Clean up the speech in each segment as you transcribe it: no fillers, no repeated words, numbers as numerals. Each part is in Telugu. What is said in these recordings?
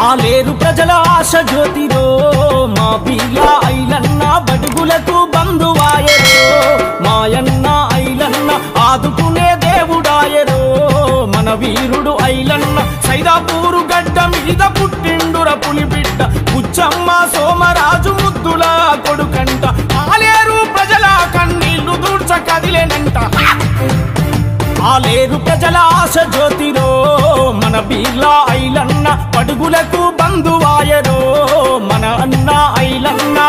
ఆలేరు ప్రజల ఆశ జ్యోతిరో మా బీర్లా ఐలన్న బడుగులకు బంధువాయరో మాయన్న ఐలన్న ఆదుకునే దేవుడాయరో మన వీరుడు ఐలన్న సైదాపూరు గడ్డ మీద పుట్టిండుర పులిబిడ్డ బుచ్చమ్మ సోమరాజు ముద్దుల కొడుకంట ఆలేరు ప్రజల కన్నీళ్లు దూడ్చ కదిలేనంట ఆలేరు ప్రజల ఆశ జ్యోతిరో మన బీర్లా ఐలన్న పడుగులకు బంధువాయరో మన అన్న ఐలన్న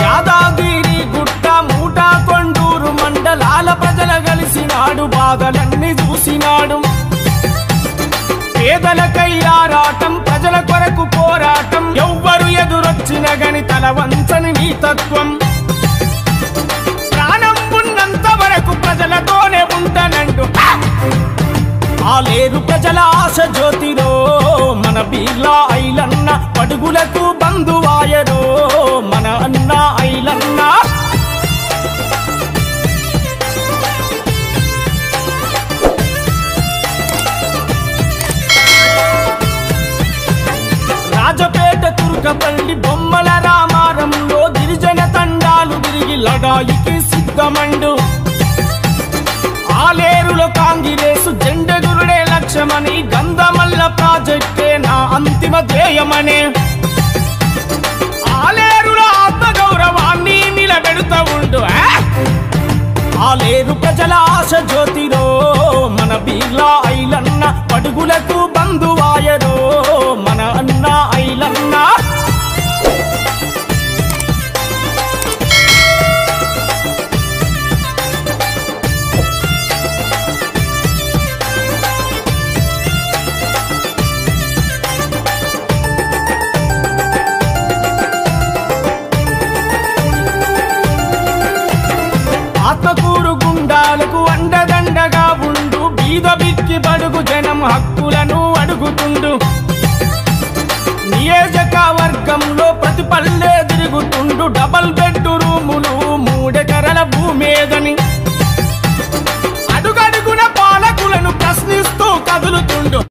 యాదాగిరి గుట్ట మూట కొండూరు మండలాల ప్రజల కలిసినాడు బాధలన్నీ చూసినాడు పేదలకై ఆరాటం ప్రజల కొరకు పోరాటం ఎవ్వరు ఎదురొచ్చిన గని తల వంచని నీ తత్వం ప్రాణం ఉన్నంత వరకు ప్రజలతోనే ఉంటానంటూ ఆలేరు ప్రజల ఆశ జ్యోతిరో మన బీర్లా ఐలన్న పడుగులకు బంధువాయరో మన అన్న ఐలన్న రాజపేట తుర్కపల్లి బొమ్మల రామారంలో గిరిజన తండాలు తిరిగి లడాయికి సిద్ధమండు ఆలేరులో కాంగిరేసు జెండెగురుడే లక్ష్యమని గంధమల్ల ప్రాజెక్టే నా అంతిమ ధ్యేయమనే ఆలేరులో ఆత్మగౌరవాన్ని నిలబెడుతూ ఉండు ఆలేరు ప్రజల ఆశ జ్యోతిరో మన బీర్లా ఐలన్న పడుగులకు బంధువాయరో మన అన్న ఐలన్న ఆత్మకూరు గుండాలకు అండదండగా ఉండు బీద బిక్కి బడుగు జనం హక్కులను అడుగుతుండు నియోజకవర్గంలో ప్రతి పల్లె తిరుగుతుండు డబల్ బెడ్ రూములు 3 ఎకరాల భూమేదని